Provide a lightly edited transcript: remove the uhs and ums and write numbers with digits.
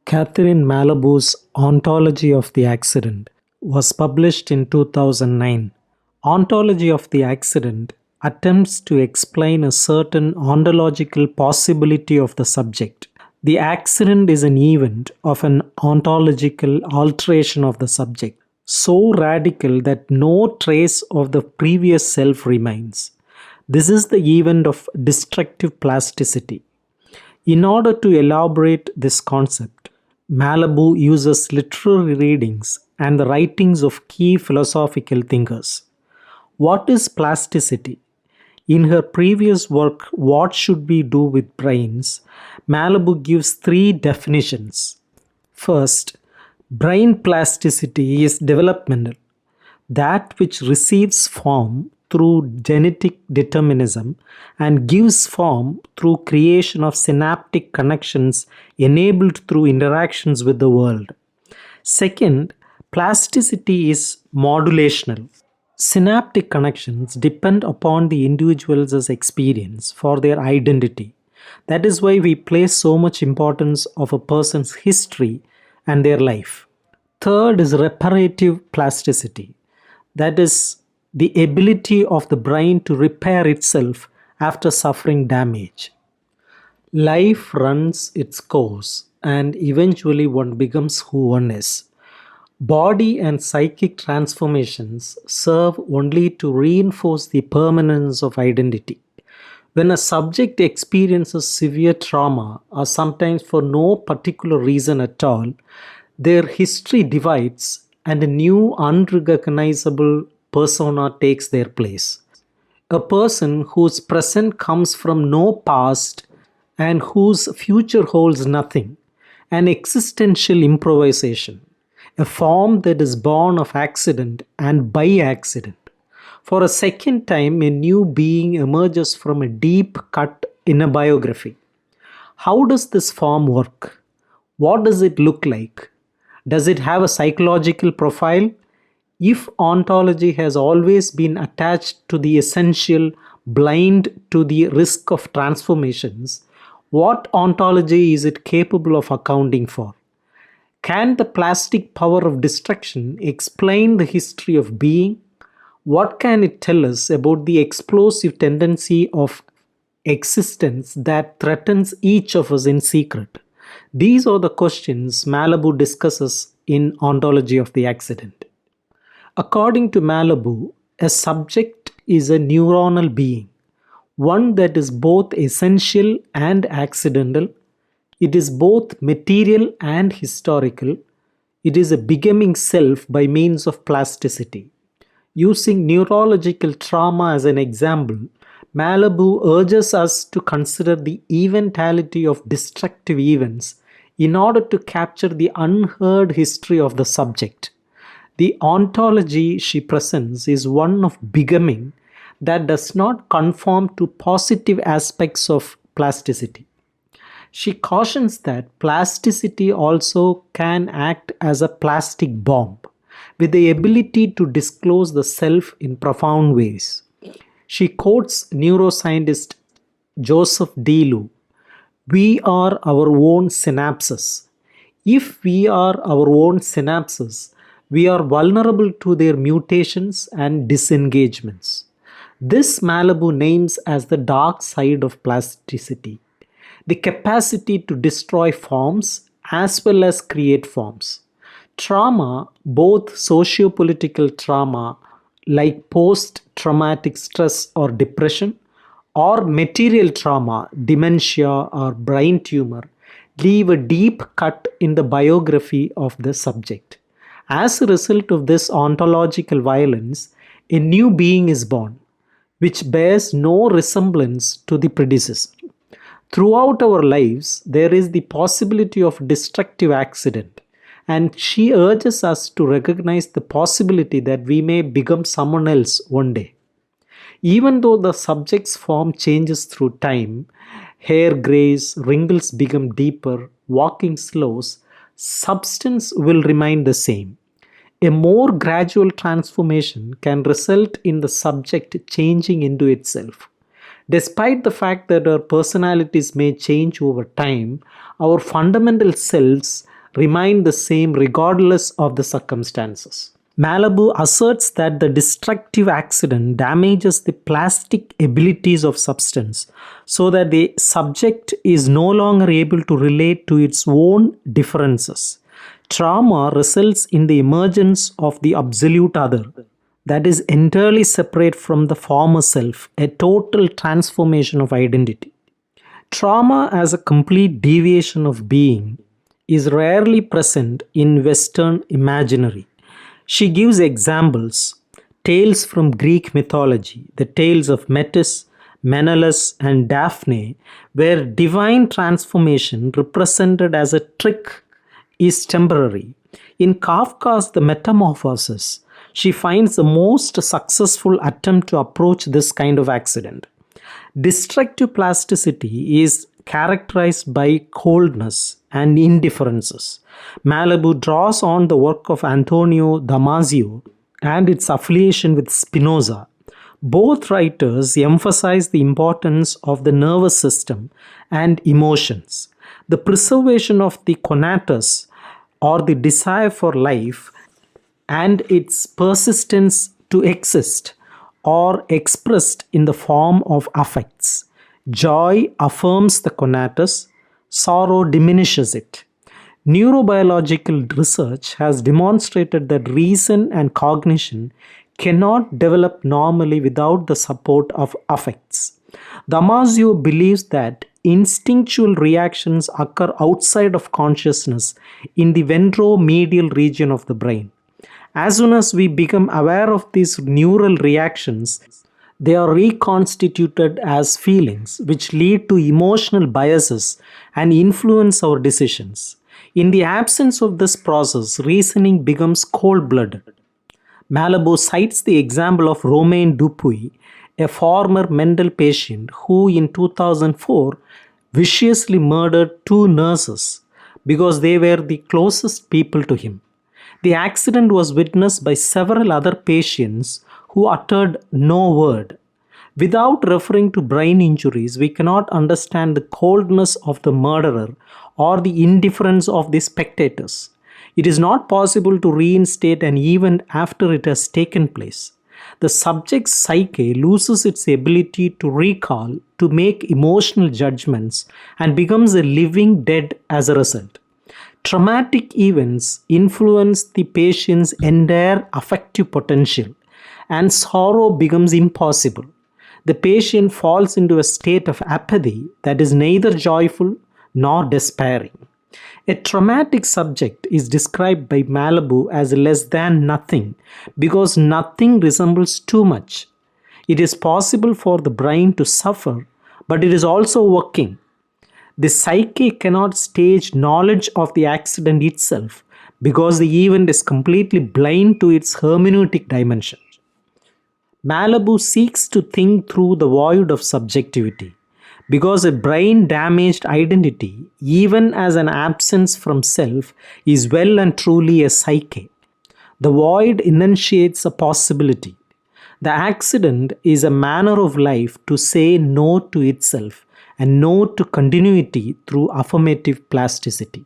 Catherine Malabou's Ontology of the Accident was published in 2009. Ontology of the accident attempts to explain a certain ontological possibility of the subject. The accident is an event of an ontological alteration of the subject, so radical that no trace of the previous self remains. This is the event of destructive plasticity. In order to elaborate this concept, Malabou uses literary readings and the writings of key philosophical thinkers. What is plasticity? In her previous work, What Should We Do with Brains? Malabou gives three definitions. First, brain plasticity is developmental, that which receives form through genetic determinism and gives form through creation of synaptic connections enabled through interactions with the world. Second, plasticity is modulational. Synaptic connections depend upon the individual's experience for their identity. That is why we place so much importance of a person's history and their life. Third is reparative plasticity. That is the ability of the brain to repair itself after suffering damage. Life runs its course and eventually one becomes who one is. Body and psychic transformations serve only to reinforce the permanence of identity. When a subject experiences severe trauma, or sometimes for no particular reason at all, their history divides and a new unrecognizable persona takes their place. A person whose present comes from no past and whose future holds nothing. An existential improvisation. A form that is born of accident and by accident. For a second time, a new being emerges from a deep cut in a biography. How does this form work? What does it look like? Does it have a psychological profile? If ontology has always been attached to the essential, blind to the risk of transformations, what ontology is it capable of accounting for? Can the plastic power of destruction explain the history of being? What can it tell us about the explosive tendency of existence that threatens each of us in secret? These are the questions Malabou discusses in Ontology of the Accident. According to Malabou, a subject is a neuronal being, one that is both essential and accidental. It is both material and historical. It is a becoming self by means of plasticity. Using neurological trauma as an example, Malabou urges us to consider the eventuality of destructive events in order to capture the unheard history of the subject. The ontology she presents is one of becoming that does not conform to positive aspects of plasticity. She cautions that plasticity also can act as a plastic bomb, with the ability to disclose the self in profound ways. She quotes neuroscientist Joseph Delu, "We are our own synapses. If we are our own synapses, we are vulnerable to their mutations and disengagements." This Malabou names as the dark side of plasticity, the capacity to destroy forms as well as create forms. Trauma, both socio-political trauma like post-traumatic stress or depression, or material trauma, dementia or brain tumor, leave a deep cut in the biography of the subject. As a result of this ontological violence, a new being is born, which bears no resemblance to the predecessor. Throughout our lives, there is the possibility of destructive accident, and she urges us to recognize the possibility that we may become someone else one day. Even though the subject's form changes through time, hair grays, wrinkles become deeper, walking slows, substance will remain the same. A more gradual transformation can result in the subject changing into itself. Despite the fact that our personalities may change over time, our fundamental selves remain the same regardless of the circumstances. Malabou asserts that the destructive accident damages the plastic abilities of substance so that the subject is no longer able to relate to its own differences. Trauma results in the emergence of the absolute other, that is entirely separate from the former self, a total transformation of identity. Trauma as a complete deviation of being is rarely present in Western imaginary. She gives examples, tales from Greek mythology, the tales of Metis, Menelaus, and Daphne, where divine transformation represented as a trick is temporary. In Kafka's The Metamorphosis, she finds the most successful attempt to approach this kind of accident. Destructive plasticity is characterized by coldness and indifferences. Malabou draws on the work of Antonio Damasio and its affiliation with Spinoza. Both writers emphasize the importance of the nervous system and emotions. The preservation of the conatus, or the desire for life, and its persistence to exist are expressed in the form of affects. Joy affirms the conatus, sorrow diminishes it. Neurobiological research has demonstrated that reason and cognition cannot develop normally without the support of affects. Damasio believes that instinctual reactions occur outside of consciousness in the ventromedial region of the brain. As soon as we become aware of these neural reactions, they are reconstituted as feelings, which lead to emotional biases and influence our decisions. In the absence of this process, reasoning becomes cold-blooded. Malabou cites the example of Romain Dupuy, a former mental patient who in 2004 viciously murdered two nurses because they were the closest people to him. The accident was witnessed by several other patients who uttered no word. Without referring to brain injuries, we cannot understand the coldness of the murderer or the indifference of the spectators. It is not possible to reinstate an event after it has taken place. The subject's psyche loses its ability to recall, to make emotional judgments, and becomes a living dead as a result. Traumatic events influence the patient's entire affective potential, and sorrow becomes impossible. The patient falls into a state of apathy that is neither joyful nor despairing. A traumatic subject is described by Malabou as less than nothing because nothing resembles too much. It is possible for the brain to suffer, but it is also working. The psyche cannot stage knowledge of the accident itself because the event is completely blind to its hermeneutic dimension. Malabou seeks to think through the void of subjectivity because a brain-damaged identity, even as an absence from self, is well and truly a psyche. The void enunciates a possibility. The accident is a manner of life to say no to itself and no to continuity through affirmative plasticity.